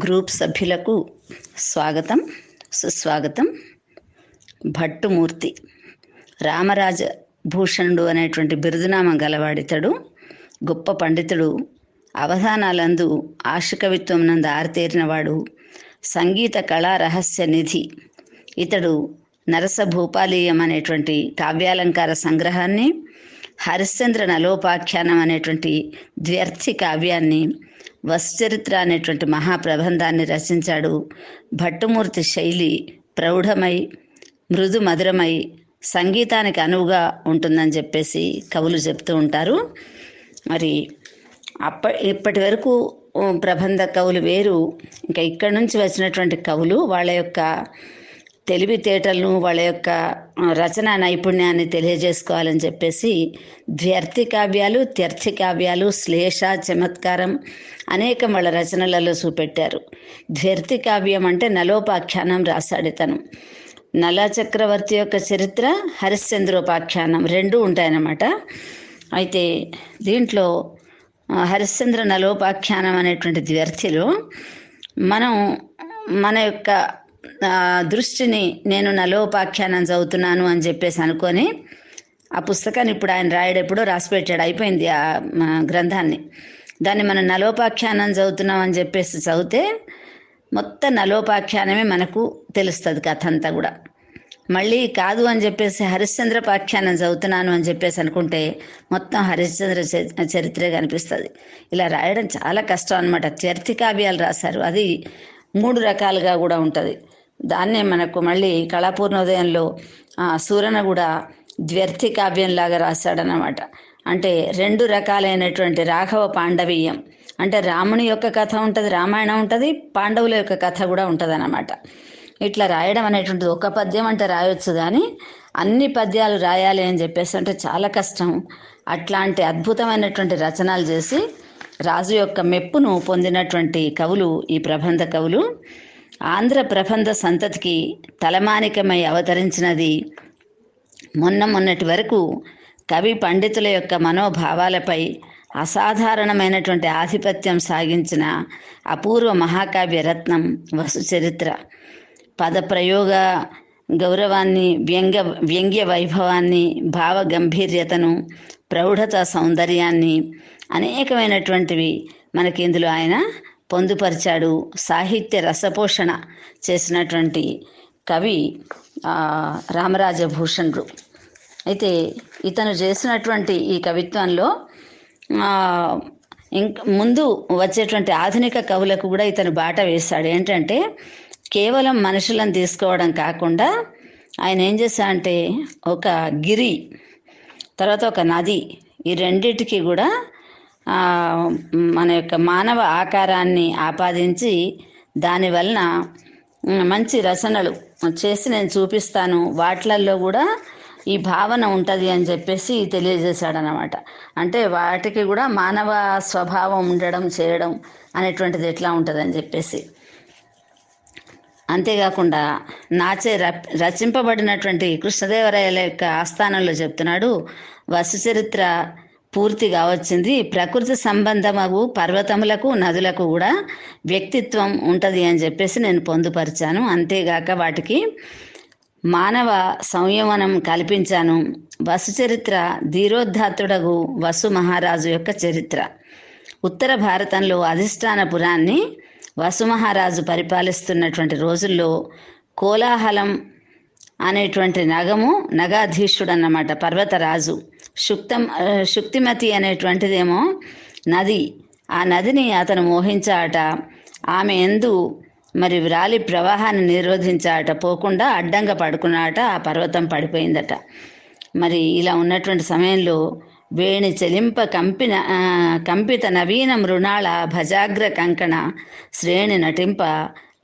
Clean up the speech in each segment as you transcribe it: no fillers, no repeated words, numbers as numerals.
Group సభ్యులకు స్వాగతం, సుస్వాగతం. భట్టుమూర్తి రామరాజ భూషణుడు అనేటువంటి బిరుదునామం గలవాడితడు. గొప్ప పండితుడు, అవధానాలందు ఆశుకవిత్వం నందు ఆరితేరినవాడు, సంగీత కళా రహస్య నిధి. ఇతడు నరస భూపాలీయం అనేటువంటి కావ్యాలంకార సంగ్రహాన్ని, హరిశ్చంద్ర నలోపాఖ్యానం అనేటువంటి ద్వ్యర్థి కావ్యాన్ని, వసుచరిత్ర అనేటువంటి మహాప్రబంధాన్ని రచించాడు. భట్టుమూర్తి శైలి ప్రౌఢమై మృదు మధురమై సంగీతానికి అనువుగా ఉంటుందని చెప్పేసి కవులు చెప్తూ ఉంటారు. మరి ఇప్పటి వరకు ప్రబంధ కవులు వేరు, ఇంకా ఇక్కడి నుంచి వచ్చినటువంటి కవులు వాళ్ళ యొక్క తెలివితేటలను, వాళ్ళ యొక్క రచనా నైపుణ్యాన్ని తెలియజేసుకోవాలని చెప్పేసి ద్వ్యర్థి కావ్యాలు, త్యర్థి కావ్యాలు, శ్లేష, చమత్కారం అనేకం వాళ్ళ రచనలలో చూపెట్టారు. ద్వ్యర్థి కావ్యం అంటే నలోపాఖ్యానం రాశాడు ఇతను. నల చక్రవర్తి యొక్క చరిత్ర, హరిశ్చంద్రోపాఖ్యానం రెండు ఉంటాయన్నమాట. అయితే దీంట్లో హరిశ్చంద్ర నలోపాఖ్యానం అనేటువంటి ద్వ్యర్థిలో మనం మన యొక్క దృష్టిని, నేను నలోపాఖ్యానం చదువుతున్నాను అని చెప్పేసి అనుకొని ఆ పుస్తకాన్ని ఇప్పుడు ఆయన రాయడెప్పుడో రాసిపెట్టాడు, అయిపోయింది ఆ గ్రంథాన్ని. దాన్ని మనం నలోపాఖ్యానం చదువుతున్నాం అని చెప్పేసి చదివితే మొత్తం నలోపాఖ్యానమే మనకు తెలుస్తుంది, కథ అంతా కూడా. మళ్ళీ కాదు అని చెప్పేసి హరిశ్చంద్రపాఖ్యానం చదువుతున్నాను అని చెప్పేసి అనుకుంటే మొత్తం హరిశ్చంద్ర చరిత్రే కనిపిస్తుంది. ఇలా రాయడం చాలా కష్టం అనమాట. త్యర్థి కావ్యాలు రాశారు, అది 3 రకాలుగా కూడా ఉంటుంది. దాన్నే మనకు మళ్ళీ కళాపూర్ణోదయంలో సూరన కూడా ద్వ్యర్థి కావ్యంలాగా రాశాడనమాట. అంటే 2 రకాలైనటువంటి రాఘవ పాండవీయం, అంటే రాముని యొక్క కథ ఉంటుంది, రామాయణం ఉంటుంది, పాండవుల యొక్క కథ కూడా ఉంటుంది అన్నమాట. ఇట్లా రాయడం అనేటువంటిది ఒక పద్యం అంటే రాయొచ్చు, కానీ అన్ని పద్యాలు రాయాలి అని చెప్పేసి అంటే చాలా కష్టం. అట్లాంటి అద్భుతమైనటువంటి రచనలు చేసి రాజు యొక్క మెప్పును పొందినటువంటి కవులు ఈ ప్రబంధ కవులు. ఆంధ్ర ప్రబంధ సంతతికి తలమానికమై అవతరించినది. మొన్నటి వరకు కవి పండితుల యొక్క మనోభావాలపై అసాధారణమైనటువంటి ఆధిపత్యం సాగించిన అపూర్వ మహాకావ్య రత్నం వసుచరిత్ర. పదప్రయోగ గౌరవాన్ని, వ్యంగ్య వైభవాన్ని, భావ గంభీర్యతను, ప్రౌఢత సౌందర్యాన్ని అనేకమైనటువంటివి మనకి ఇందులో ఆయన పొందుపరిచాడు. సాహిత్య రసపోషణ చేసినటువంటి కవి రామరాజ భూషణుడు. అయితే ఇతను చేసినటువంటి ఈ కవిత్వంలో ముందు వచ్చేటువంటి ఆధునిక కవులకు కూడా ఇతను బాట వేశాడు. ఏంటంటే కేవలం మనుషులను తీసుకోవడం కాకుండా ఆయన ఏం చేశాడంటే ఒక గిరి, తర్వాత ఒక నది, ఈ రెండిటికి కూడా మన యొక్క మానవ ఆకారాన్ని ఆపాదించి దానివలన మంచి రచనలు చేసి నేను చూపిస్తాను, వాటిలలో కూడా ఈ భావన ఉంటుంది అని చెప్పేసి తెలియజేశాడనమాట. అంటే వాటికి కూడా మానవ స్వభావం ఉండడం, చేయడం అనేటువంటిది ఎట్లా ఉంటుందని చెప్పేసి. అంతేకాకుండా నాచే రచింపబడినటువంటి కృష్ణదేవరాయల యొక్క ఆస్థానంలో చెప్తున్నాడు, వసుచరిత్ర పూర్తిగా వచ్చింది. ప్రకృతి సంబంధమగు పర్వతములకు, నదులకు కూడా వ్యక్తిత్వం ఉంటుంది అని చెప్పేసి నేను పొందుపరిచాను. అంతేగాక వాటికి మానవ సంయమనం కల్పించాను. వసుచరిత్ర ధీరోద్ధాత్తుడగు వసు మహారాజు యొక్క చరిత్ర. ఉత్తర భారతంలో అధిష్టానపురాన్ని వసు మహారాజు పరిపాలిస్తున్నటువంటి రోజుల్లో కోలాహలం అనేటువంటి నగాధీశుడు అన్నమాట, పర్వతరాజు. శుక్తిమతి అనేటువంటిదేమో నది. ఆ నదిని అతను మోహించాట. ఆమె ఎందు మరి వ్రాలి ప్రవాహాన్ని నిరోధించాట, పోకుండా అడ్డంగా పడుకున్నాట. ఆ పర్వతం పడిపోయిందట. మరి ఇలా ఉన్నటువంటి సమయంలో వేణి చెలింప కంపిత నవీన మృణాళ భజాగ్ర కంకణ శ్రేణి నటింప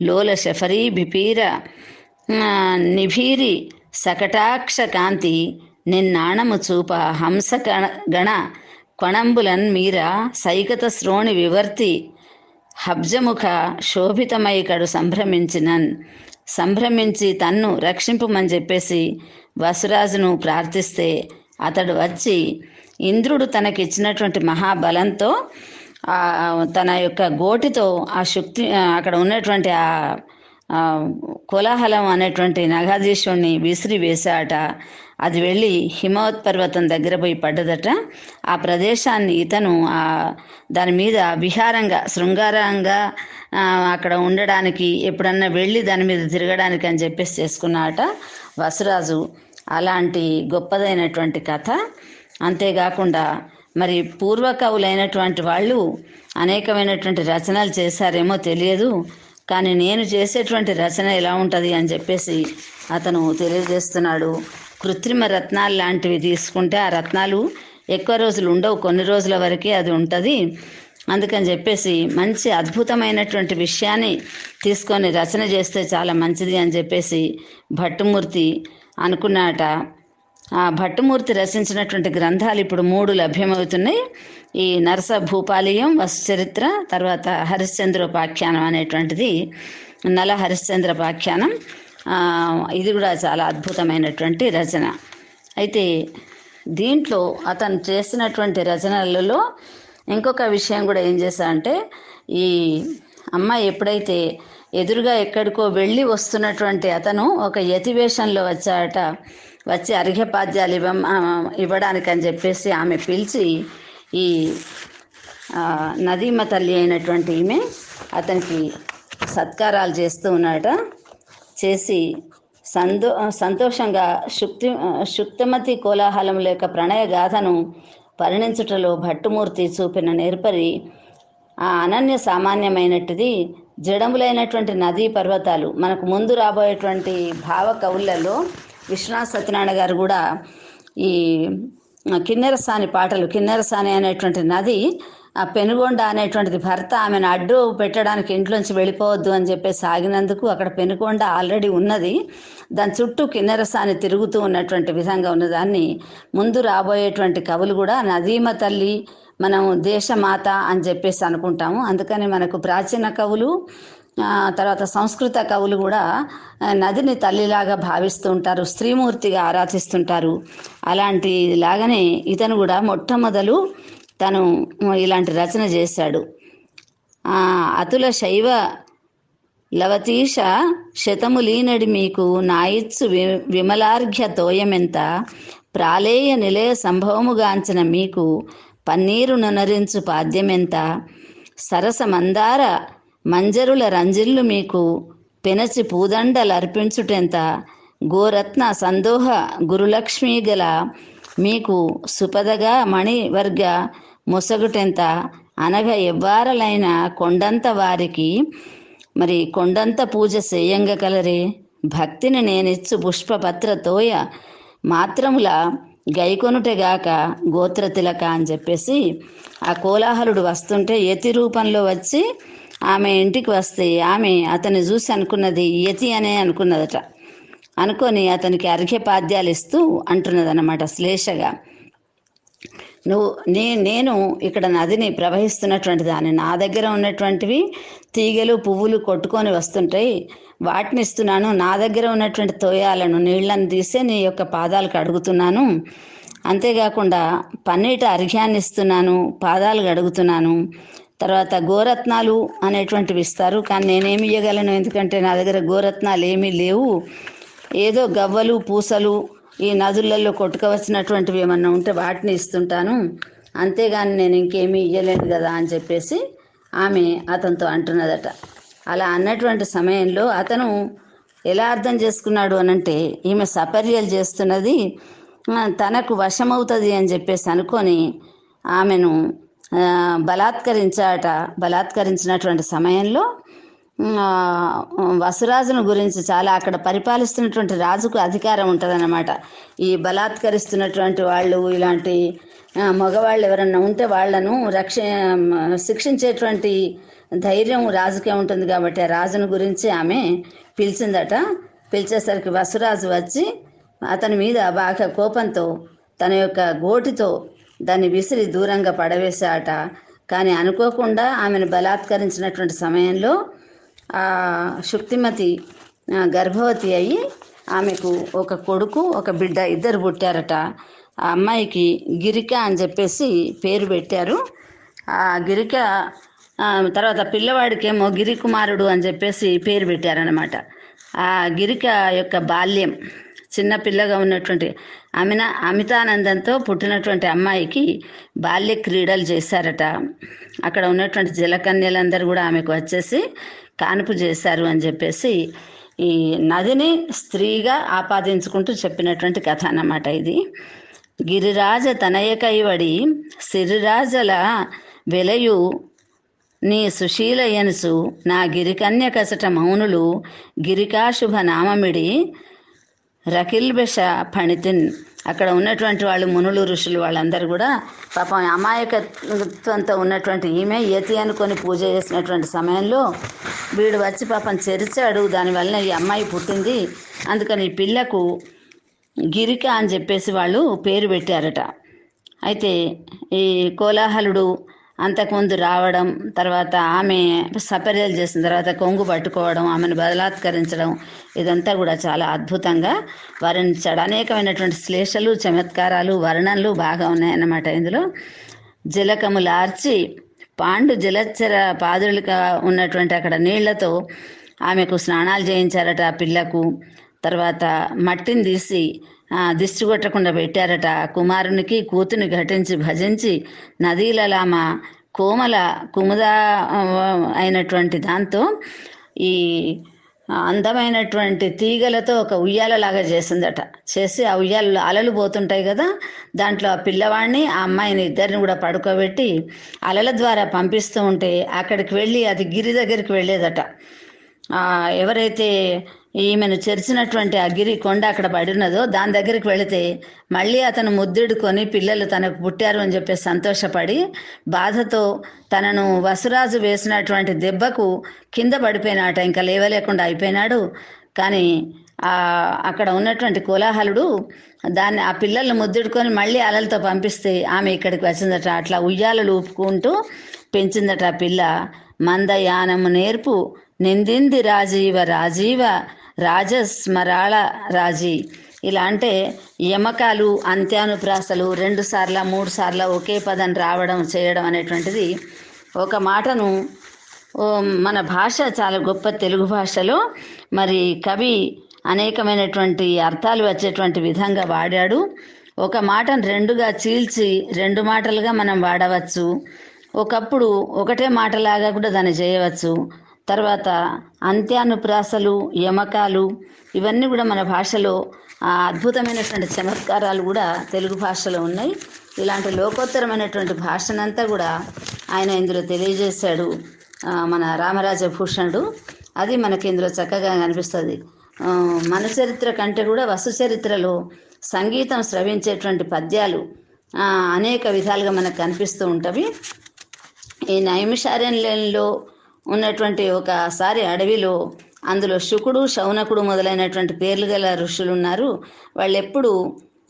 లోల శఫరీ బిపీర నిభీరి సకటాక్ష కాంతి నిన్నాణము చూప హంస గణ కొణంబులన్ మీర సైకత శ్రోణి వివర్తి హబ్జముఖ శోభితమైకడు సంభ్రమించి తన్ను రక్షింపమని చెప్పేసి వసురాజును ప్రార్థిస్తే అతడు వచ్చి ఇంద్రుడు తనకిచ్చినటువంటి మహాబలంతో తన యొక్క గోటితో ఆ శుక్తి అక్కడ ఉన్నటువంటి ఆ కోలాహలం అనేటువంటి నగాధీశ్వరుని విసిరి వేశాట. అది వెళ్ళి హిమవత్ పర్వతం దగ్గర పోయి పడ్డదట. ఆ ప్రదేశాన్ని ఇతను దాని మీద విహారంగా శృంగారంగా అక్కడ ఉండడానికి ఎప్పుడన్నా వెళ్ళి దాని మీద తిరగడానికి అని చెప్పేసి చేసుకున్నాట వసురాజు. అలాంటి గొప్పదైనటువంటి కథ. అంతేకాకుండా మరి పూర్వ కవులైనటువంటి వాళ్ళు అనేకమైనటువంటి రచనలు చేశారేమో తెలియదు, కానీ నేను చేసేటువంటి రచన ఎలా ఉంటుంది అని చెప్పేసి అతను తెలియజేస్తున్నాడు. కృత్రిమ రత్నాలు లాంటివి తీసుకుంటే ఆ రత్నాలు ఎక్కువ రోజులు ఉండవు, కొన్ని రోజుల వరకే అది ఉంటుంది. అందుకని చెప్పేసి మంచి అద్భుతమైనటువంటి విషయాన్ని తీసుకొని రచన చేస్తే చాలా మంచిది అని చెప్పేసి భట్టుమూర్తి అనుకున్నాట. ఆ భట్టుమూర్తి రచించినటువంటి గ్రంథాలు ఇప్పుడు 3 లభ్యమవుతున్నాయి. ఈ నరస భూపాలీయం, వసుచరిత్ర, తర్వాత హరిశ్చంద్రోపాఖ్యానం అనేటువంటిది, నల హరిశ్చంద్రోపాఖ్యానం. ఇది కూడా చాలా అద్భుతమైనటువంటి రచన. అయితే దీంట్లో అతను చేసినటువంటి రచనలలో ఇంకొక విషయం కూడా ఏం చేశాడంటే, ఈ అమ్మాయి ఎప్పుడైతే ఎదురుగా ఎక్కడికో వెళ్ళి వస్తున్నటువంటి అతను ఒక యతివేషంలో వచ్చాట. వచ్చి అర్ఘ్యపాద్యాలు ఇవ్వడానికి అని చెప్పేసి ఆమె పిలిచి, ఈ నదీమ తల్లి అయినటువంటి ఈమె అతనికి సత్కారాలు చేస్తూ ఉన్నాట. చేసి సంతోషంగా శుక్తిమతి కోలాహలం లేక ప్రణయ గాథను పరిణించుటలో భట్టుమూర్తి చూపిన నేర్పరి అనన్య సామాన్యమైనటిది. జడములైనటువంటి నదీ పర్వతాలు మనకు ముందు రాబోయేటువంటి భావ కవులలో విశ్వనాథ సత్యనారాయణ గారు కూడా ఈ కిన్నెరసాని పాటలు, కిన్నెరసాని అనేటువంటి నది, ఆ పెనుగొండ అనేటువంటిది భర్త ఆమెను అడ్డు పెట్టడానికి ఇంట్లోంచి వెళ్ళిపోవద్దు అని చెప్పేసి ఆగినందుకు అక్కడ పెనుగొండ ఆల్రెడీ ఉన్నది, దాని చుట్టూ కిన్నెరసాని తిరుగుతూ ఉన్నటువంటి విధంగా ఉన్నదాన్ని ముందు రాబోయేటువంటి కవులు కూడా నదీమ తల్లి, మనం దేశమాత అని చెప్పేసి అనుకుంటాము. అందుకని మనకు ప్రాచీన కవులు, తర్వాత సంస్కృత కవులు కూడా నదిని తల్లిలాగా భావిస్తూ ఉంటారు, స్త్రీమూర్తిగా ఆరాధిస్తుంటారు. అలాంటి లాగానే ఇతను కూడా మొట్టమొదలు తను ఇలాంటి రచన చేశాడు. అతుల శైవ లవతీష శతములీనడి మీకు నాయిత్సు విమలార్ఘ్య తోయమెంత ప్రాళేయ నిలయ సంభవముగాంచిన మీకు పన్నీరు నొనరించు పాద్యమెంత సరస మందార మంజరుల రంజిల్లు మీకు పెనచి పూదండలర్పించుటెంత గోరత్న సందోహ గురులక్ష్మీ గల మీకు సుపదగా మణివర్గ మొసగుటెంత అనగ ఎవ్వారలైన కొండంత వారికి మరి కొండంత పూజ చేయంగ కలరే భక్తిని నేనిచ్చు పుష్పపత్ర తోయ మాత్రముల గైకొనుటగాక గోత్ర తిలక అని చెప్పేసి ఆ కోలాహలుడు వస్తుంటే యతి రూపంలో వచ్చి ఆమె ఇంటికి వస్తే ఆమె అతన్ని చూసి అనుకున్నది యతి అనే అనుకున్నదట. అనుకొని అతనికి అర్ఘ్యపాద్యాలు ఇస్తూ అంటున్నదన్నమాట శ్లేషగా, నేను ఇక్కడ నదిని ప్రవహిస్తున్నటువంటి దాన్ని, నా దగ్గర ఉన్నటువంటివి తీగలు పువ్వులు కొట్టుకొని వస్తుంటాయి, వాటిని ఇస్తున్నాను. నా దగ్గర ఉన్నటువంటి తోయాలను నీళ్లను తీసే నీ యొక్క పాదాలకు అడుగుతున్నాను. అంతేకాకుండా పన్నీట అర్ఘ్యాన్ని ఇస్తున్నాను, పాదాలు అడుగుతున్నాను. తర్వాత గోరత్నాలు అనేటువంటివి ఇస్తారు, కానీ నేనేమి ఇవ్వగలను, ఎందుకంటే నా దగ్గర గోరత్నాలు ఏమీ లేవు. ఏదో గవ్వలు పూసలు ఈ నదులలో కొట్టుకోవచ్చినటువంటివి ఏమన్నా ఉంటే వాటిని ఇస్తుంటాను, అంతేగాని నేను ఇంకేమీ ఇవ్వలేను కదా అని చెప్పేసి ఆమె అతనితో అంటున్నదట. అలా అన్నటువంటి సమయంలో అతను ఎలా అర్థం చేసుకున్నాడు అనంటే, ఈమె సపర్యలు చేస్తున్నది తనకు వశమవుతుంది అని చెప్పేసి అనుకొని ఆమెను బలాత్కరించినటువంటి సమయంలో వసురాజును గురించి చాలా అక్కడ పరిపాలిస్తున్నటువంటి రాజుకు అధికారం ఉంటుందన్నమాట. ఈ బలాత్కరిస్తున్నటువంటి వాళ్ళు ఇలాంటి మగవాళ్ళు ఎవరన్నా ఉంటే వాళ్లను శిక్షించేటువంటి ధైర్యం రాజుకే ఉంటుంది. కాబట్టి ఆ రాజును గురించి ఆమె పిలిచిందట. పిలిచేసరికి వసురాజు వచ్చి అతని మీద బాగా కోపంతో తన యొక్క గోటితో దాన్ని విసిరి దూరంగా పడవేశాట. కానీ అనుకోకుండా ఆమెను బలాత్కరించినటువంటి సమయంలో ఆ శుక్తిమతి గర్భవతి అయ్యి ఆమెకు ఒక కొడుకు ఒక బిడ్డ ఇద్దరు పుట్టారట. ఆ అమ్మాయికి గిరిక అని చెప్పేసి పేరు పెట్టారు. ఆ గిరిక తర్వాత పిల్లవాడికేమో గిరి కుమారుడు అని చెప్పేసి పేరు పెట్టారనమాట. ఆ గిరిక యొక్క బాల్యం, చిన్న పిల్లగా ఉన్నటువంటి అమితానందంతో పుట్టినటువంటి అమ్మాయికి బాల్య క్రీడలు చేశారట. అక్కడ ఉన్నటువంటి జలకన్యలందరూ కూడా ఆమెకు వచ్చేసి కానుపు చేశారు అని చెప్పేసి ఈ నదిని స్త్రీగా ఆపాదించుకుంటూ చెప్పినటువంటి కథ అన్నమాట ఇది. గిరిరాజ తనయ కైవడి సిరిరాజల వెలయు నీ సుశీల ఎనుసు నా గిరికన్య కసట మౌనులు గిరికాశుభ నామమిడి రకిల్బెష ఫణితిన్. అక్కడ ఉన్నటువంటి వాళ్ళు మునులు ఋషులు వాళ్ళందరూ కూడా పాపం అమాయకత్వంతో ఉన్నటువంటి ఈమె యతి అనుకొని పూజ చేసినటువంటి సమయంలో వీడు వచ్చి పాపం చెరిచాడు, దానివల్ల ఈ అమ్మాయి పుట్టింది, అందుకని ఈ పిల్లకు గిరిక అని చెప్పేసి వాళ్ళు పేరు పెట్టారట. అయితే ఈ కోలాహలుడు అంతకుముందు రావడం, తర్వాత ఆమె సపర్యలు చేసిన తర్వాత కొంగు పట్టుకోవడం, ఆమెను బలాత్కరించడం, ఇదంతా కూడా చాలా అద్భుతంగా వర్ణించాడు. అనేకమైనటువంటి శ్లేషలు, చమత్కారాలు, వర్ణనలు బాగా ఉన్నాయన్నమాట ఇందులో. జలకములార్చి పాండు జలచర పాదులుగా ఉన్నటువంటి అక్కడ నీళ్లతో ఆమెకు స్నానాలు చేయించారట ఆ పిల్లకు. తర్వాత మట్టిని తీసి దిష్టి కొట్టకుండా పెట్టారట. కుమారునికి కూతుని ఘటించి భజించి నదీలలామ కోమల కుముద అయినటువంటి దాంతో ఈ అందమైనటువంటి తీగలతో ఒక ఉయ్యాలలాగా చేసిందట. చేసి ఆ ఉయ్యాలలో అలలు పోతుంటాయి కదా, దాంట్లో ఆ పిల్లవాడిని ఆ అమ్మాయిని ఇద్దరిని కూడా పడుకోబెట్టి అలల ద్వారా పంపిస్తూ ఉంటే అక్కడికి వెళ్ళి అది గిరి దగ్గరికి వెళ్ళేదట. ఎవరైతే ఈమెను చెరిచినటువంటి ఆ గిరి కొండ అక్కడ పడినదో దాని దగ్గరికి వెళితే మళ్ళీ అతను ముద్దుడుకొని పిల్లలు తనకు పుట్టారు అని చెప్పి సంతోషపడి బాధతో తనను వసురాజు వేసినటువంటి దెబ్బకు కింద పడిపోయినాట, ఇంకా లేవలేకుండా అయిపోయినాడు. కానీ అక్కడ ఉన్నటువంటి కోలాహలుడు ఆ పిల్లల్ని ముద్దుడుకొని మళ్ళీ అలలతో పంపిస్తే ఆమె ఇక్కడికి వచ్చిందట. అట్లా ఉయ్యాలలు ఊపుకుంటూ పెంచిందట ఆ పిల్ల. మందయానము నేర్పు నిందింది రాజీవ రాజస్మరాళ రాజీ. ఇలా అంటే యమకాలు, అంత్యానుప్రాసలు 2 సార్లు 3 సార్లు ఒకే పదం రావడం చేయడం అనేటువంటిది ఒక మాటను మన భాష చాలా గొప్ప తెలుగు భాషలో మరి కవి అనేకమైనటువంటి అర్థాలు వచ్చేటువంటి విధంగా వాడాడు. ఒక మాటను 2గా చీల్చి 2 మాటలుగా మనం వాడవచ్చు. ఒకప్పుడు ఒకటే మాటలాగా కూడా దాన్ని చేయవచ్చు. తర్వాత అంత్యానుప్రాసలు, యమకాలు, ఇవన్నీ కూడా మన భాషలో అద్భుతమైనటువంటి చమత్కారాలు కూడా తెలుగు భాషలో ఉన్నాయి. ఇలాంటి లోకోత్తరమైనటువంటి భాషనంతా కూడా ఆయన ఇందులో తెలియజేశాడు మన రామరాజ భూషణుడు. అది మనకి ఇందులో చక్కగా కనిపిస్తుంది. మన చరిత్ర కంటే కూడా వసు చరిత్రలో సంగీతం స్రవించేటువంటి పద్యాలు అనేక విధాలుగా మనకు కనిపిస్తూ ఉంటవి. ఈ నైమిషారణ్యంలో ఉన్నటువంటి ఒకసారి అడవిలో అందులో శుకుడు, శౌనకుడు మొదలైనటువంటి పేర్లు గల ఋషులు ఉన్నారు. వాళ్ళు ఎప్పుడు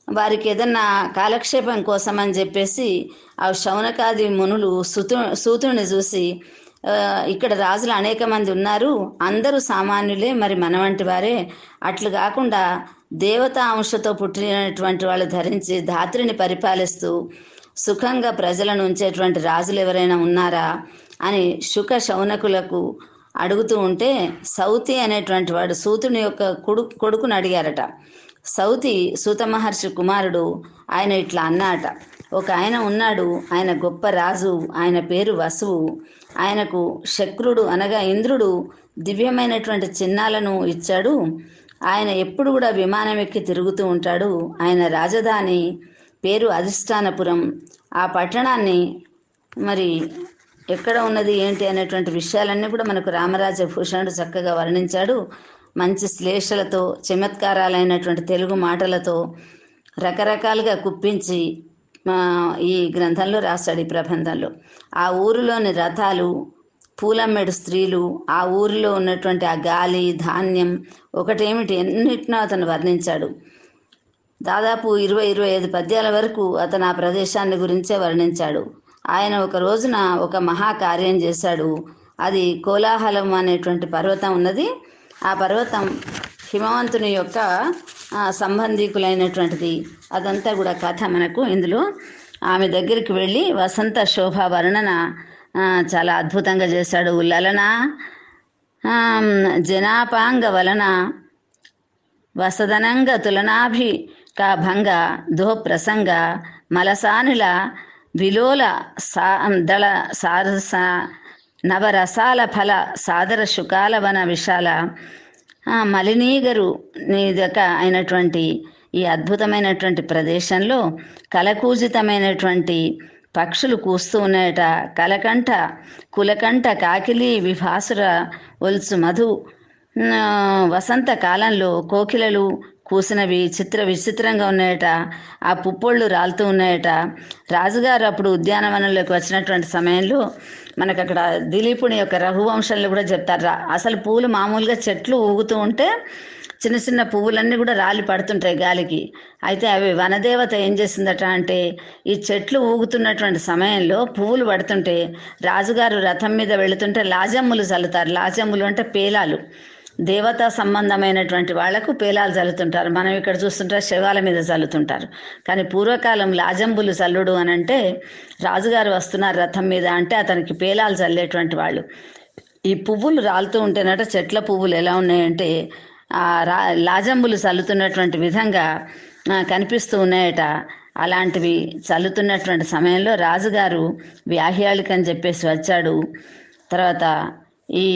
వారికి ఏదన్నా కాలక్షేపం కోసం అని చెప్పేసి ఆ శౌనకాది మునులు సూతుని చూసి ఇక్కడ రాజులు అనేక మంది ఉన్నారు, అందరూ సామాన్యులే, మరి మన వంటి వారే, అట్లు కాకుండా దేవతా అంశతో పుట్టినటువంటి వాళ్ళు ధరించి ధాత్రిని పరిపాలిస్తూ సుఖంగా ప్రజలను ఉంచేటువంటి రాజులు ఎవరైనా ఉన్నారా అని శుక శౌనకులకు అడుగుతూ ఉంటే సౌతి అనేటువంటి వాడు సూతుని యొక్క కొడుకుని అడిగారట. సౌతి సూత మహర్షి కుమారుడు. ఆయన ఇట్లా అన్నాట, ఒక ఆయన ఉన్నాడు, ఆయన గొప్ప రాజు, ఆయన పేరు వసువు. ఆయనకు శక్రుడు అనగా ఇంద్రుడు దివ్యమైనటువంటి చిహ్నాలను ఇచ్చాడు. ఆయన ఎప్పుడు కూడా విమానం ఎక్కి తిరుగుతూ ఉంటాడు. ఆయన రాజధాని పేరు అధిష్టానపురం. ఆ పట్టణాన్ని మరి ఎక్కడ ఉన్నది ఏంటి అనేటువంటి విషయాలన్నీ కూడా మనకు రామరాజ భూషణుడు చక్కగా వర్ణించాడు. మంచి శ్లేషలతో, చమత్కారాలైనటువంటి తెలుగు మాటలతో రకరకాలుగా కుప్పించి ఈ గ్రంథంలో రాశాడు, ఈ ప్రబంధంలో. ఆ ఊరిలోని రథాలు, పూలమ్మెడు స్త్రీలు, ఆ ఊరిలో ఉన్నటువంటి ఆ గాలి, ధాన్యం, ఒకటేమిటి ఎన్నిటినో అతను వర్ణించాడు. దాదాపు 20-25 పద్యాల వరకు అతను ఆ ప్రదేశాన్ని గురించే వర్ణించాడు. ఆయన ఒక రోజున ఒక మహాకార్యం చేశాడు. అది కోలాహలం అనేటువంటి పర్వతం ఉన్నది. ఆ పర్వతం హిమవంతుని యొక్క సంబంధీకులైనటువంటిది. అదంతా కూడా కథ మనకు ఇందులో ఆమె దగ్గరికి వెళ్ళి వసంత శోభ వర్ణన చాలా అద్భుతంగా చేశాడు. లలన జనాపాంగ వలన వసదనంగ తులనాభి భంగ దుఃప్రసంగ మలసానిల విలోల దళ సారస నవరసాల ఫల సాదర శుకాల వన విశాల మలినీగరు నీదక అయినటువంటి ఈ అద్భుతమైనటువంటి ప్రదేశంలో కలకూజితమైనటువంటి పక్షులు కూస్తూ ఉన్నాయట. కలకంఠ కులకంఠ కాకిలి విభాసుర ఒల్సు మధు వసంత కాలంలో కోకిలలు కూసినవి విచిత్రంగా ఉన్నాయట. ఆ పుప్పొళ్ళు రాలుతూ ఉన్నాయట. రాజుగారు అప్పుడు ఉద్యానవనంలోకి వచ్చినటువంటి సమయంలో మనకు అక్కడ దిలీపుని యొక్క రఘువంశంలో కూడా చెప్తారు. అసలు పూలు మామూలుగా చెట్లు ఊగుతూ ఉంటే చిన్న చిన్న పువ్వులన్నీ కూడా రాలి పడుతుంటాయి గాలికి. అయితే అవి వనదేవత ఏం చేసిందట అంటే, ఈ చెట్లు ఊగుతున్నటువంటి సమయంలో పువ్వులు పడుతుంటే రాజుగారు రథం మీద వెళుతుంటే లాజమ్ములు చల్లుతారు. లాజమ్ములు అంటే పేలాలు, దేవతా సంబంధమైనటువంటి వాళ్లకు పేలాలు చల్లుతుంటారు. మనం ఇక్కడ చూస్తుంటే శవాల మీద చల్లుతుంటారు. కానీ పూర్వకాలం లాజంబులు చల్లుడు అని అంటే, రాజుగారు వస్తున్నారు రథం మీద అంటే అతనికి పేలాలు చల్లేటువంటి వాళ్ళు. ఈ పువ్వులు రాలుతూ ఉంటేనట చెట్ల పువ్వులు ఎలా ఉన్నాయంటే లాజంబులు చల్లుతున్నటువంటి విధంగా కనిపిస్తూ ఉన్నాయట. అలాంటివి చల్లుతున్నటువంటి సమయంలో రాజుగారు వ్యాహ్యాళికని చెప్పేసి వచ్చాడు. తర్వాత ఈ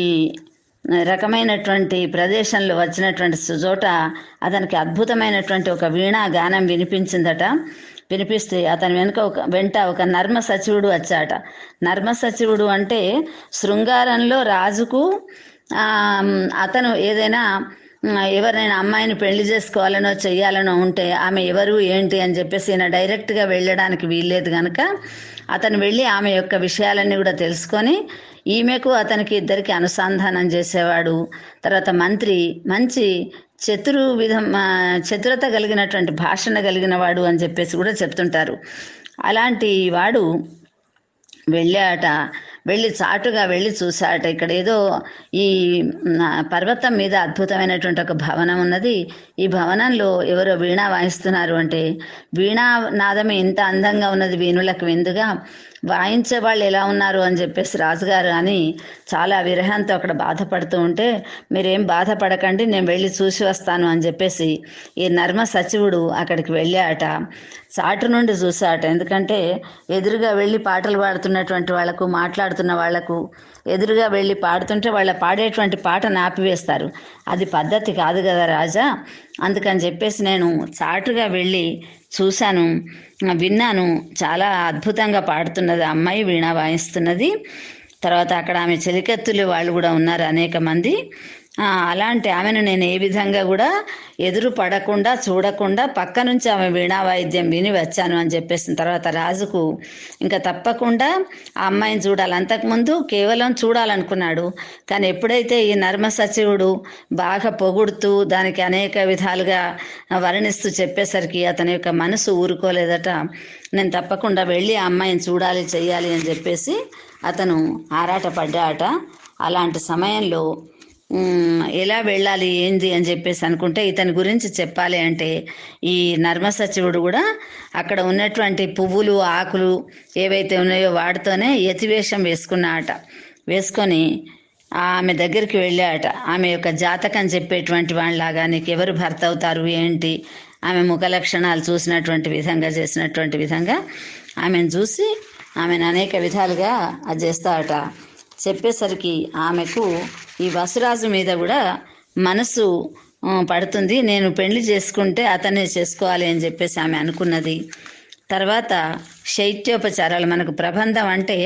రకమైనటువంటి ప్రదేశంలో వచ్చినటువంటి చోట అతనికి అద్భుతమైనటువంటి ఒక వీణా గానం వినిపించిందట. వినిపిస్తే అతని వెంట ఒక నర్మ సచివుడు వచ్చాట. నర్మ సచివుడు అంటే శృంగారంలో రాజుకు అతను ఏదైనా ఎవరైనా అమ్మాయిని పెళ్లి చేసుకోవాలనో చెయ్యాలనో ఉంటే ఆమె ఎవరు ఏంటి అని చెప్పేసి ఈయన డైరెక్ట్గా వెళ్ళడానికి వీల్లేదు కనుక అతను వెళ్ళి ఆమె యొక్క విషయాలన్నీ కూడా తెలుసుకొని ఈమెకు అతనికి ఇద్దరికి అనుసంధానం చేసేవాడు. తర్వాత మంత్రి మంచి చతురత కలిగినటువంటి భాషణ కలిగిన వాడు అని చెప్పేసి కూడా చెప్తుంటారు. అలాంటి వాడు వెళ్ళి చాటుగా వెళ్ళి చూశాట. ఇక్కడ ఏదో ఈ పర్వతం మీద అద్భుతమైనటువంటి ఒక భవనం ఉన్నది. ఈ భవనంలో ఎవరో వీణా వాయిస్తున్నారు అంటే, వీణా నాదమే ఇంత అందంగా ఉన్నది వీణులకు విందుగా, వాయించే వాళ్ళు ఎలా ఉన్నారు అని చెప్పేసి రాజుగారు అని చాలా విరహంతో అక్కడ బాధపడుతూ ఉంటే, మీరేం బాధపడకండి నేను వెళ్ళి చూసి వస్తాను అని చెప్పేసి ఈ నర్మ సచివుడు అక్కడికి వెళ్ళాట. చాటు నుండి చూసాట. ఎందుకంటే ఎదురుగా వెళ్ళి పాటలు పాడుతున్నటువంటి వాళ్లకు, మాట్లాడుతున్న వాళ్లకు ఎదురుగా వెళ్ళి పాడుతుంటే వాళ్ళ పాడేటువంటి పాటను ఆపివేస్తారు. అది పద్ధతి కాదు కదా రాజా. అందుకని చెప్పేసి నేను చాటుగా వెళ్ళి చూశాను, విన్నాను. చాలా అద్భుతంగా పాడుతున్నది అమ్మాయి, వీణా వాయిస్తున్నది. తర్వాత అక్కడ ఆమె చెలికత్తులు వాళ్ళు కూడా ఉన్నారు అనేక మంది. అలాంటి ఆమెను నేను ఏ విధంగా కూడా ఎదురు పడకుండా చూడకుండా పక్క నుంచి ఆమె వీణా వాయిద్యం విని వచ్చాను అని చెప్పేసిన తర్వాత రాజుకు ఇంకా తప్పకుండా ఆ అమ్మాయిని చూడాలి. అంతకుముందు కేవలం చూడాలనుకున్నాడు. కానీ ఎప్పుడైతే ఈ నర్మ సచివుడు బాగా పొగుడుతూ దానికి అనేక విధాలుగా వర్ణిస్తూ చెప్పేసరికి అతని యొక్క మనసు ఊరుకోలేదట. నేను తప్పకుండా వెళ్ళి ఆ అమ్మాయిని చూడాలి, చెయ్యాలి అని చెప్పేసి అతను ఆరాటపడ్డాట. అలాంటి సమయంలో ఎలా వెళ్ళాలి ఏంది అని చెప్పేసి అనుకుంటే ఇతని గురించి చెప్పాలి అంటే ఈ నర్మ సచివుడు కూడా అక్కడ ఉన్నటువంటి పువ్వులు ఆకులు ఏవైతే ఉన్నాయో వాటితోనే యతివేషం వేసుకొని ఆమె దగ్గరికి వెళ్ళాట. ఆమె యొక్క జాతకం చెప్పేటువంటి వాళ్ళలాగా నీకు ఎవరు భర్త అవుతారు ఏంటి, ఆమె ముఖ లక్షణాలు చూసినటువంటి విధంగా చేసినటువంటి విధంగా ఆమెను చూసి ఆమెను అనేక విధాలుగా అది చేస్తాట. చెప్పేసరికి ఆమెకు ఈ వసురాజు మీద కూడా మనసు పడుతుంది. నేను పెళ్లి చేసుకుంటే అతనే చేసుకోవాలి అని చెప్పేసి ఆమె అనుకున్నది. తర్వాత శైత్యోపచారాలు, మనకు ప్రబంధం అంటే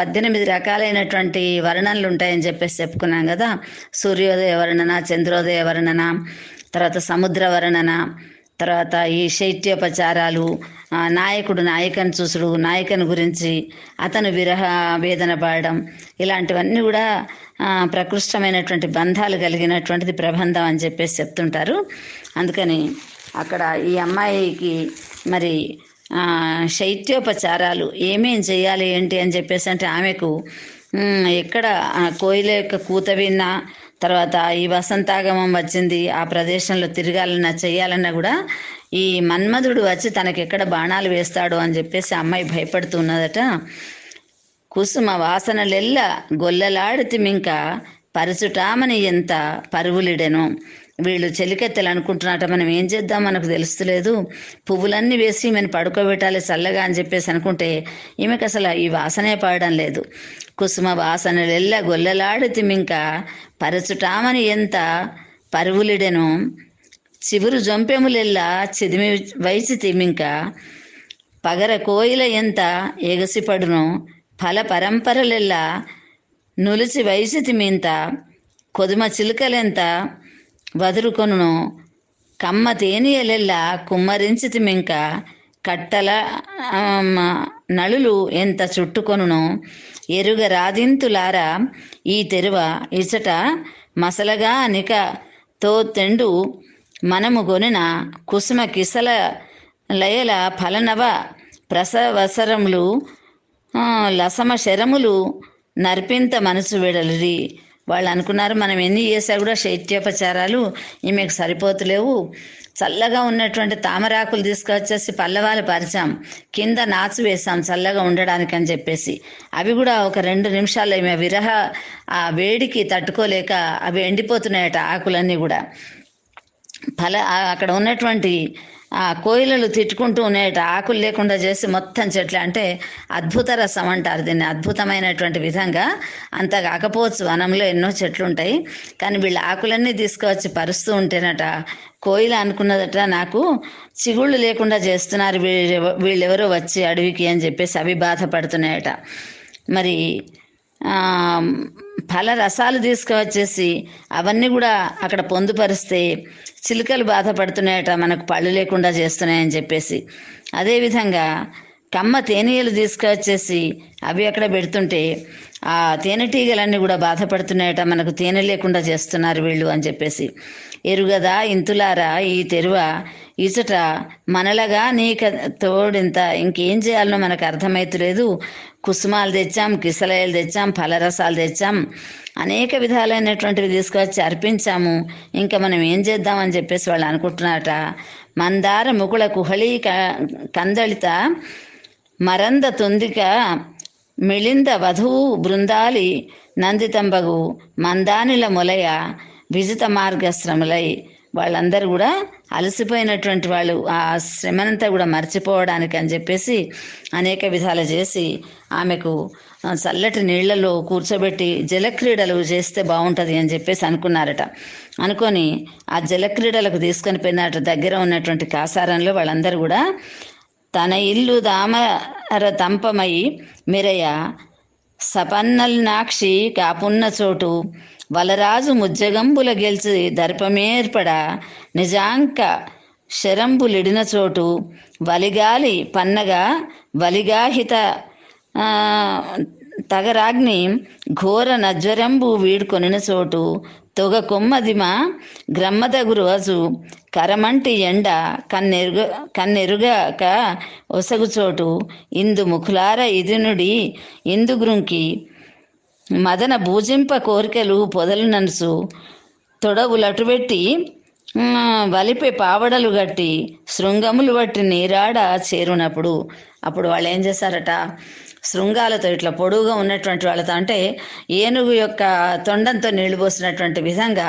18 రకాలైనటువంటి వర్ణనలు ఉంటాయని చెప్పేసి చెప్పుకున్నాం కదా. సూర్యోదయ వర్ణన, చంద్రోదయ వర్ణన, తర్వాత సముద్ర వర్ణన, తర్వాత ఈ శైత్యోపచారాలు, నాయకుడు నాయకను చూసుడు, నాయకని గురించి అతను విరహ వేదన పడడం, ఇలాంటివన్నీ కూడా ప్రకృష్టమైనటువంటి బంధాలు కలిగినటువంటిది ప్రబంధం అని చెప్పేసి చెప్తుంటారు. అందుకని అక్కడ ఈ అమ్మాయికి మరి శైత్యోపచారాలు ఏమేం చేయాలి ఏంటి అని చెప్పేసి అంటే ఆమెకు ఎక్కడ కోయిల యొక్క కూత విన్నా, తర్వాత ఈ వసంతాగమం వచ్చింది, ఆ ప్రదేశంలో తిరగాలన్నా చెయ్యాలన్నా కూడా ఈ మన్మధుడు వచ్చి తనకెక్కడ బాణాలు వేస్తాడు అని చెప్పేసి అమ్మాయి భయపడుతున్నదట. కుసుమ వాసనలెల్ల గొల్లలాడితిమింక పరుచుటామని ఎంత పరువులిడెను. వీళ్ళు చెలికెత్తెలు అనుకుంటున్నట, మనం ఏం చేద్దాం మనకు తెలుస్తలేదు, పువ్వులన్నీ వేసి ఈమెను పడుకోబెట్టాలి చల్లగా అని చెప్పేసి అనుకుంటే ఈమెకు అసలు ఈ వాసనే పడడం లేదు. కుసుమ వాసనలెల్ల గొల్లలాడితిమింక పరచుటామని ఎంత పరువులిడెను. చివురు జొంపెములెల్లా చిదిమి వైచితిమింక పగర కోయిల ఎంత ఎగసిపడును. ఫల పరంపరలెల్లా నులిచి వైచితిమింత కొదుమ చిలుకలెంత వదురుకొనును. కమ్మ తేనియలెల్లా కుమ్మరించితిమింక కట్టల నలులు ఎంత చుట్టుకొనును. ఎరుగ రాదింతులారా ఈ తెరువ ఇచట మసలగా నిక తో తెండు మనము గొనిన కుసుమ కిసల లయల ఫలనవ ప్రసవసరములు లసమ శరములు నర్పింత మనసు వెడలిరి. వాళ్ళు అనుకున్నారు మనం ఎన్ని చేసా కూడా శైత్యోపచారాలు ఈమెకు సరిపోతులేవు, చల్లగా ఉన్నటువంటి తామరాకులు తీసుకొచ్చేసి పల్లవాలు పరిచాం, కింద నాచు వేసాం చల్లగా ఉండడానికి అని చెప్పేసి. అవి కూడా ఒక 2 నిమిషాల్లో ఈమె విరహ ఆ వేడికి తట్టుకోలేక అవి ఎండిపోతున్నాయట ఆకులన్నీ కూడా. అక్కడ ఉన్నటువంటి ఆ కోయిలలు తిట్టుకుంటూ ఉన్నాయట, ఆకులు లేకుండా చేసి మొత్తం చెట్లు. అంటే అద్భుత రసం అంటారు దీన్ని. అద్భుతమైనటువంటి విధంగా అంత కాకపోవచ్చు, వనంలో ఎన్నో చెట్లు ఉంటాయి, కానీ వీళ్ళ ఆకులన్నీ తీసుకువచ్చి పరుస్తూ ఉంటేనట కోయిల అనుకున్నదట, నాకు చిగుళ్ళు లేకుండా చేస్తున్నారు వీళ్ళెవరో వచ్చి అడవికి అని చెప్పేసి అవి బాధపడుతున్నాయట. మరి ఫల రసాలు తీసుకువచ్చేసి అవన్నీ కూడా అక్కడ పొందుపరిస్తే చిలుకలు బాధపడుతున్నాయట, మనకు పళ్ళు లేకుండా చేస్తున్నాయని చెప్పేసి. అదేవిధంగా కమ్మ తేనీయలు తీసుకువచ్చేసి అవి అక్కడ పెడుతుంటే ఆ తేనెటీగలన్నీ కూడా బాధపడుతున్నాయట, మనకు తేనె లేకుండా చేస్తున్నారు వీళ్ళు అని చెప్పేసి. ఎరుగదా ఇంతులారా ఈ తెరువ ఇచట మనలగా నీక తోడింత ఇంకేం చేయాలనో మనకు అర్థమైతలేదు. కుసుమాలు తెచ్చాం, కిసలయలు తెచ్చాం, ఫలరసాలు తెచ్చాం, అనేక విధాలైనటువంటివి తీసుకొచ్చి అర్పించాము, ఇంకా మనం ఏం చేద్దామని చెప్పేసి వాళ్ళు అనుకుంటున్నారట. మందార ముకుళ కుహళీ కందళిత మరంద తొందిక మిళింద వధువు బృందాలి నందితంబగు మందానిల మొలయ విజిత మార్గశ్రమలై. వాళ్ళందరూ కూడా అలసిపోయినటువంటి వాళ్ళు ఆ శ్రమనంతా కూడా మర్చిపోవడానికి అని చెప్పేసి అనేక విధాలు చేసి ఆమెకు చల్లటి నీళ్లలో కూర్చోబెట్టి జలక్రీడలు చేస్తే బాగుంటుంది అని చెప్పేసి అనుకున్నారట. అనుకొని ఆ జలక్రీడలకు తీసుకొని పోయినట. దగ్గర ఉన్నటువంటి కాసారంలో వాళ్ళందరూ కూడా తన ఇల్లు దామర తంపమై మిరయ సపన్నల్నాక్షి కాపున్న చోటు వలరాజు ముజ్జగంబుల గెలిచి దర్పమేర్పడ నిజాంక శరంబులిడిన చోటు వలిగాలి పన్నగా వలిగాహిత తగరాగ్ని ఘోర నజ్వరంబు వీడుకొనిన చోటు తొగ కొమ్మదిమ గ్రమ్మదగు రోజు కరమంటి ఎండ కన్నెరుగక ఒసగు చోటు ఇందు ముఖులార ఇదినుడి ఇందుగురుంకి మదన భూజింప కోరికలు పొదలు ననుసు తొడవులటుబెట్టి వలిపే పావడలు గట్టి శృంగములు బట్టి నీరాడ చేరునప్పుడు. అప్పుడు వాళ్ళు ఏం చేశారట, శృంగాలతో ఇట్లా పొడువుగా ఉన్నటువంటి వాళ్ళతో, అంటే ఏనుగు యొక్క తొండంతో నీళ్లు పోసినటువంటి విధంగా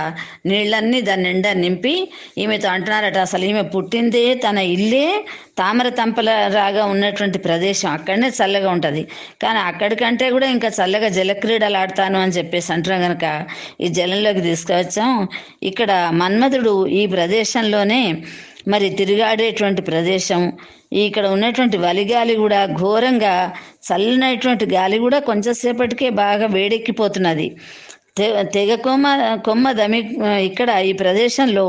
నీళ్ళన్నీ దాని నిండా నింపి ఈమెతో అంటున్నారట, అసలు ఈమె పుట్టిందే తన ఇల్లే తామర తంపల రాగా ఉన్నటువంటి ప్రదేశం, అక్కడనే చల్లగా ఉంటుంది, కానీ అక్కడికంటే కూడా ఇంకా చల్లగా జలక్రీడలు ఆడతాను అని చెప్పేసి అంటున్నాం కనుక ఈ జలంలోకి తీసుకువచ్చాం. ఇక్కడ మన్మధుడు ఈ ప్రదేశంలోనే మరి తిరిగాడేటువంటి ప్రదేశం. ఇక్కడ ఉన్నటువంటి వలిగాలి కూడా ఘోరంగా, చల్లనటువంటి గాలి కూడా కొంచెంసేపటికే బాగా వేడెక్కిపోతున్నది. తెగ కొమ్మ దమి ఇక్కడ ఈ ప్రదేశంలో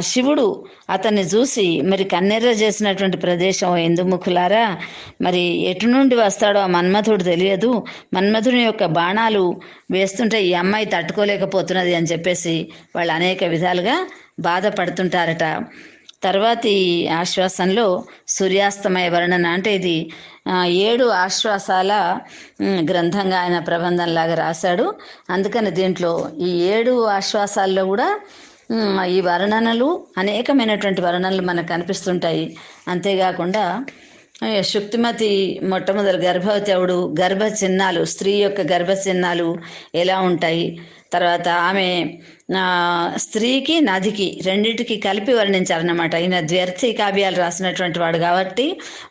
శివుడు అతన్ని చూసి మరి కన్నెర్ర చేసినటువంటి ప్రదేశం. ఇందుముఖులారా, మరి ఎటు నుండి వస్తాడో ఆ మన్మథుడు తెలియదు, మన్మథుని యొక్క బాణాలు వేస్తుంటే ఈ అమ్మాయి తట్టుకోలేకపోతున్నది అని చెప్పేసి వాళ్ళు అనేక విధాలుగా బాధపడుతుంటారట. తర్వాతి ఆశ్వాసంలో సూర్యాస్తమయ వర్ణన, అంటే ఇది 7 ఆశ్వాసాల గ్రంథంగా ఆయన ప్రబంధంలాగా రాశాడు. అందుకని దీంట్లో ఈ 7 ఆశ్వాసాల్లో కూడా ఈ వర్ణనలు, అనేకమైనటువంటి వర్ణనలు మనకు కనిపిస్తుంటాయి. అంతేకాకుండా శుక్తిమతి మొట్టమొదటి గర్భవతి అవుడు, గర్భ చిహ్నాలు, స్త్రీ యొక్క గర్భ చిహ్నాలు ఎలా ఉంటాయి, తర్వాత ఆమె స్త్రీకి నదికి రెండింటికి కలిపి వర్ణించారన్నమాట. ఈయన ద్వ్యర్థి కావ్యాలు రాసినటువంటి వాడు కాబట్టి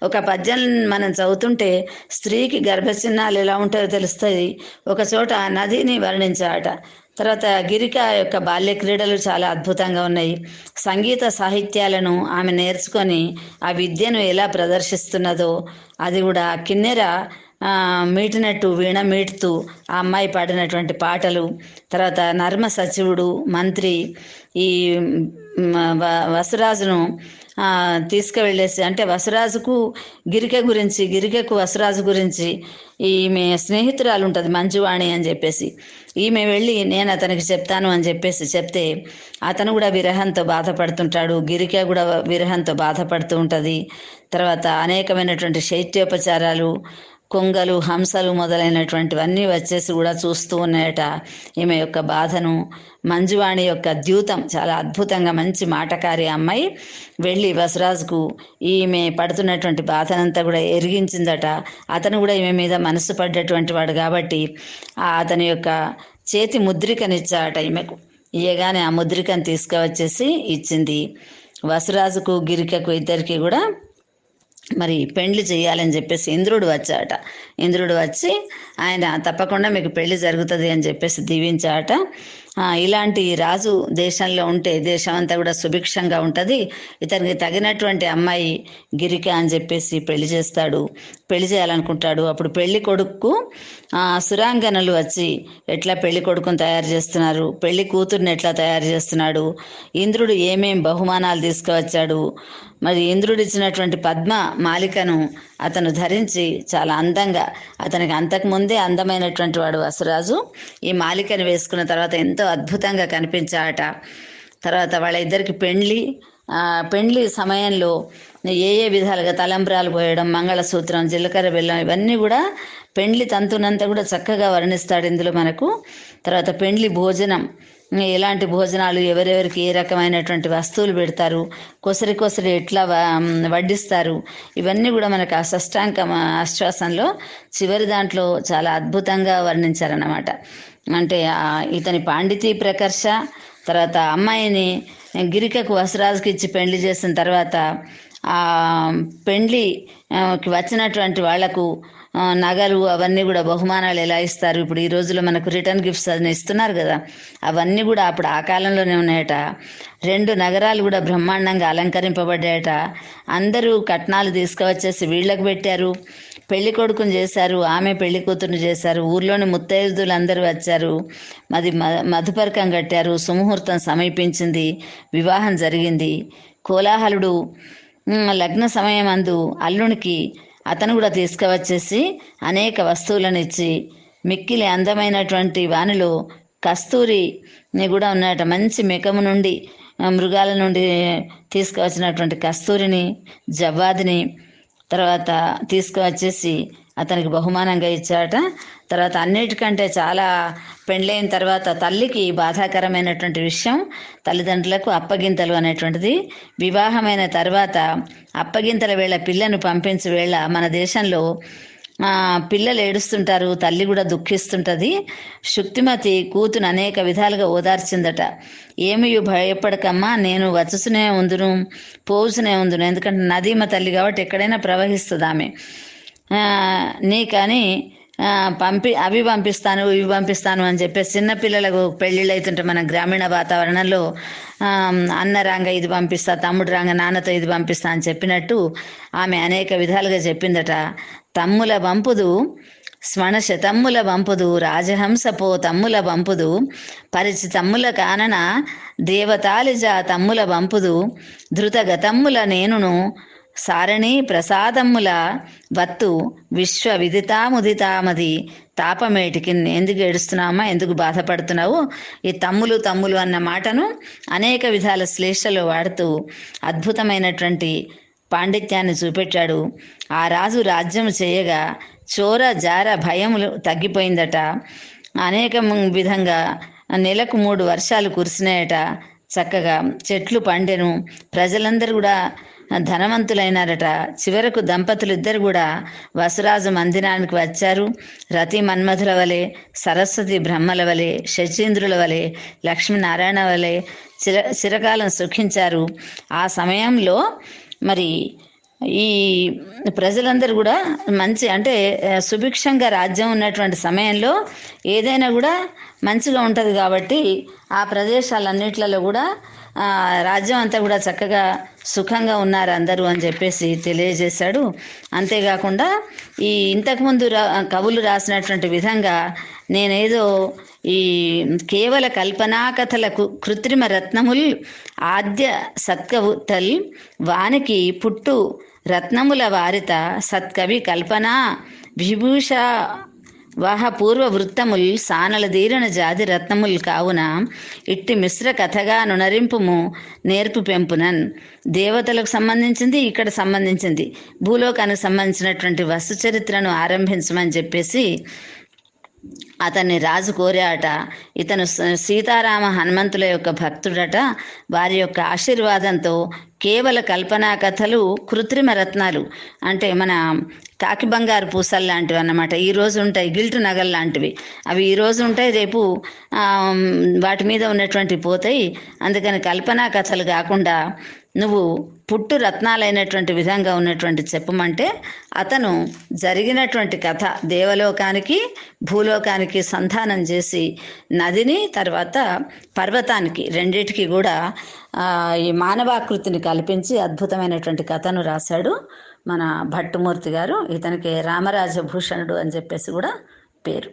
ఒక పద్యం మనం చదువుతుంటే స్త్రీకి గర్భచిహ్నాలు ఎలా ఉంటాయో తెలుస్తుంది. ఒక చోట నదిని వర్ణించాట. తర్వాత గిరిక యొక్క బాల్య క్రీడలు చాలా అద్భుతంగా ఉన్నాయి. సంగీత సాహిత్యాలను ఆమె నేర్చుకొని ఆ విద్యను ఎలా ప్రదర్శిస్తున్నదో అది కూడా కిన్నెర మీటినట్టు వీణ మీటుతూ ఆ అమ్మాయి పాడినటువంటి పాటలు, తర్వాత నర్మ సచివుడు మంత్రి ఈ వసురాజును తీసుకువెళ్ళేసి, అంటే వసురాజుకు గిరిక గురించి, గిరికకు వసురాజు గురించి ఈమె స్నేహితురాలు ఉంటుంది మంజువాణి అని చెప్పేసి, ఈమె వెళ్ళి నేను అతనికి చెప్తాను అని చెప్పేసి చెప్తే అతను కూడా విరహంతో బాధపడుతుంటాడు, గిరిక కూడా విరహంతో బాధపడుతూ ఉంటుంది. తర్వాత అనేకమైనటువంటి శైత్యోపచారాలు, కొంగలు, హంసలు మొదలైనటువంటివన్నీ వచ్చేసి కూడా చూస్తూ ఉన్నాయట ఈమె యొక్క బాధను. మంజువాణి యొక్క ద్యూతం చాలా అద్భుతంగా, మంచి మాటకారి అమ్మాయి వెళ్ళి వసురాజుకు ఈమె పడుతున్నటువంటి బాధనంతా కూడా ఎరిగించిందట. అతను కూడా ఈమె మీద మనసు పడ్డటువంటి వాడు కాబట్టి అతని యొక్క చేతి ముద్రికనిచ్చాట ఈమెకు. ఇయగానే ఆ ముద్రికను తీసుకువచ్చేసి ఇచ్చింది. వసురాజుకు గిరికకు ఇద్దరికి కూడా మరి పెళ్లి చేయాలని చెప్పేసి ఇంద్రుడు వచ్చాట. ఇంద్రుడు వచ్చి ఆయన తప్పకుండా మీకు పెళ్లి జరుగుతుంది అని చెప్పేసి దీవించాట. ఇలాంటి రాజు దేశంలో ఉంటే దేశం అంతా కూడా సుభిక్షంగా ఉంటుంది, ఇతనికి తగినటువంటి అమ్మాయి గిరిక అని చెప్పేసి పెళ్లి చేస్తాడు, పెళ్లి చేయాలనుకుంటాడు. అప్పుడు పెళ్లి కొడుకు సురాంగనలు వచ్చి ఎట్లా పెళ్లి కొడుకుని తయారు చేస్తున్నారు, పెళ్లి కూతుర్ని ఎట్లా తయారు చేస్తున్నాడు, ఇంద్రుడు ఏమేం బహుమానాలు తీసుకువచ్చాడు, మరి ఇంద్రుడు ఇచ్చినటువంటి పద్మ మాలికను అతను ధరించి చాలా అందంగా, అతనికి అంతకుముందే అందమైనటువంటి వాడు వసురాజు, ఈ మాలికను వేసుకున్న తర్వాత ఎంతో అద్భుతంగా కనిపించాట. తర్వాత వాళ్ళ ఇద్దరికి పెండ్లి సమయంలో ఏ విధాలుగా తలంబ్రాలు పోయడం, మంగళసూత్రం, జీలకర్ర బెల్లం, ఇవన్నీ కూడా పెండ్లి తంతునంతా కూడా చక్కగా వర్ణిస్తాడు ఇందులో మనకు. తర్వాత పెండ్లి భోజనం, ఎలాంటి భోజనాలు, ఎవరెవరికి ఏ రకమైనటువంటి వస్తువులు పెడతారు, కొసరి ఎట్లా వడ్డిస్తారు, ఇవన్నీ కూడా మనకు ఆ షష్టాంక ఆశ్వాసంలో చివరి దాంట్లో చాలా అద్భుతంగా వర్ణించారన్నమాట. అంటే ఇతని పాండితీ ప్రకర్ష, తర్వాత అమ్మాయిని గిరికకు వసురాజుకి ఇచ్చి పెండ్లి చేసిన తర్వాత ఆ పెండ్లికి వచ్చినటువంటి వాళ్లకు నగలు అవన్నీ కూడా బహుమానాలు ఎలా ఇస్తారు, ఇప్పుడు ఈ రోజుల్లో మనకు రిటర్న్ గిఫ్ట్స్ అని ఇస్తున్నారు కదా, అవన్నీ కూడా అప్పుడు ఆ కాలంలోనే ఉన్నాయట. 2 నగరాలు కూడా బ్రహ్మాండంగా అలంకరింపబడ్డాయట. అందరూ కట్నాలు తీసుకువచ్చేసి వీళ్ళకు పెట్టారు, పెళ్లి కొడుకుని చేశారు, ఆమె పెళ్లి కూతురుని చేశారు, ఊర్లోని ముత్తైదులు అందరూ వచ్చారు, మధుపర్కం కట్టారు, సుముహూర్తం సమీపించింది, వివాహం జరిగింది. కోలాహలుడు లగ్న సమయం అందు అల్లునికి అతను కూడా తీసుకువచ్చేసి అనేక వస్తువులను ఇచ్చి, మిక్కిలి అందమైనటువంటి వానిలో కస్తూరిని కూడా ఉన్నట, మంచి మెకము నుండి మృగాల నుండి తీసుకువచ్చినటువంటి కస్తూరిని, జవ్వాదిని తర్వాత తీసుకువచ్చేసి అతనికి బహుమానంగా ఇచ్చాట. తర్వాత అన్నిటికంటే చాలా పెండ్లైన తర్వాత తల్లికి బాధాకరమైనటువంటి విషయం, తల్లిదండ్రులకు అప్పగింతలు అనేటువంటిది. వివాహమైన తర్వాత అప్పగింతల వేళ పిల్లను పంపించే వేళ మన దేశంలో పిల్లలు ఏడుస్తుంటారు, తల్లి కూడా దుఃఖిస్తుంటుంది. శుక్తిమతి కూతును అనేక విధాలుగా ఓదార్చిందట. ఏమీ భయపడకమ్మా, నేను వచ్చునే ఉందును, పోవుచునే ఉందును, ఎందుకంటే నదీమ తల్లి కాబట్టి ఎక్కడైనా ప్రవహిస్తుంది ఆమె, నీకని అవి పంపిస్తాను ఇవి పంపిస్తాను అని చెప్పేసి చిన్నపిల్లలకు పెళ్ళిళ్ళు అవుతుంటే మన గ్రామీణ వాతావరణంలో అన్న రాంగ ఇది పంపిస్తా, తమ్ముడు రాంగ నాన్నతో ఇది పంపిస్తా అని చెప్పినట్టు ఆమె అనేక విధాలుగా చెప్పిందట. తమ్ముల వంపుదు స్మణ శతమ్ముల వంపుదు, రాజహంస పో తమ్ముల వంపుదు, పరిచి తమ్ముల కానన దేవతాలిజ తమ్ముల వంపుదు, ధృతగతమ్ముల నేనును సారణి ప్రసాదమ్ముల వత్తు విశ్వ విదితాముదితామది తాపమేటికి, ఎందుకు ఏడుస్తున్నావమ్మా, ఎందుకు బాధపడుతున్నావు, ఈ తమ్ములు తమ్ములు అన్న మాటను అనేక విధాల శ్లేషలో వాడుతూ అద్భుతమైనటువంటి పాండిత్యాన్ని చూపెట్టాడు. ఆ రాజు రాజ్యం చేయగా చోర జార భయములు తగ్గిపోయిందట. అనేక విధంగా నెలకు 3 వర్షాలు కురిసినాయట. చక్కగా చెట్లు పండెను. ప్రజలందరూ కూడా ధనవంతులైనారట. చివరకు దంపతులు ఇద్దరు కూడా వసురాజు మందిరానికి వచ్చారు. రతి మన్మధుల వలె, సరస్వతి బ్రహ్మల వలె, శచీంద్రుల వలె, లక్ష్మీనారాయణ వలె చిరకాలం సుఖించారు. ఆ సమయంలో మరి ఈ ప్రజలందరూ కూడా మంచి అంటే సుభిక్షంగా రాజ్యం ఉన్నటువంటి సమయంలో ఏదైనా కూడా మంచిగా ఉంటుంది కాబట్టి ఆ ప్రదేశాలన్నిట్లలో కూడా రాజ్యం అంతా కూడా చక్కగా సుఖంగా ఉన్నారు అందరూ అని చెప్పేసి తెలియజేశాడు. అంతేకాకుండా ఈ ఇంతకుముందు కవులు రాసినటువంటి విధంగా నేనేదో ఈ కేవల కల్పనా కథలకు కృత్రిమ రత్నముల్ ఆద్య సత్కవుతల్ వానికి పుట్టు రత్నముల వారిత సత్కవి కల్పనా విభూష వాహ పూర్వ వృత్తముల్ సానల దీరణ జాతి రత్నముల్ కావున ఇట్టి మిశ్ర కథగా నునరింపుము నేర్పు పెంపునన్. దేవతలకు సంబంధించింది, ఇక్కడ సంబంధించింది, భూలోకానికి సంబంధించినటువంటి వస్తు చరిత్రను ఆరంభించమని చెప్పేసి అతన్ని రాజు కోరాట. ఇతను సీతారామ హనుమంతుల యొక్క భక్తుడట. వారి యొక్క ఆశీర్వాదంతో కేవల కల్పనా కథలు కృత్రిమ రత్నాలు అంటే మన కాకి బంగారు పూసలు లాంటివి అన్నమాట. ఈరోజు ఉంటాయి గిల్టు నగలు లాంటివి, అవి ఈరోజు ఉంటాయి, రేపు వాటి మీద ఉన్నటువంటి పోతాయి. అందుకని కల్పనా కథలు కాకుండా నువ్వు పుట్టు రత్నాలైనటువంటి విధంగా ఉన్నటువంటి చెప్పమంటే అతను జరిగినటువంటి కథ దేవలోకానికి భూలోకానికి సంధానం చేసి నదిని తర్వాత పర్వతానికి రెండిటికి కూడా ఈ మానవాకృతిని కల్పించి అద్భుతమైనటువంటి కథను రాశాడు మన భట్టుమూర్తి గారు. ఇతనికి రామరాజభూషణుడు అని చెప్పేసి కూడా పేరు.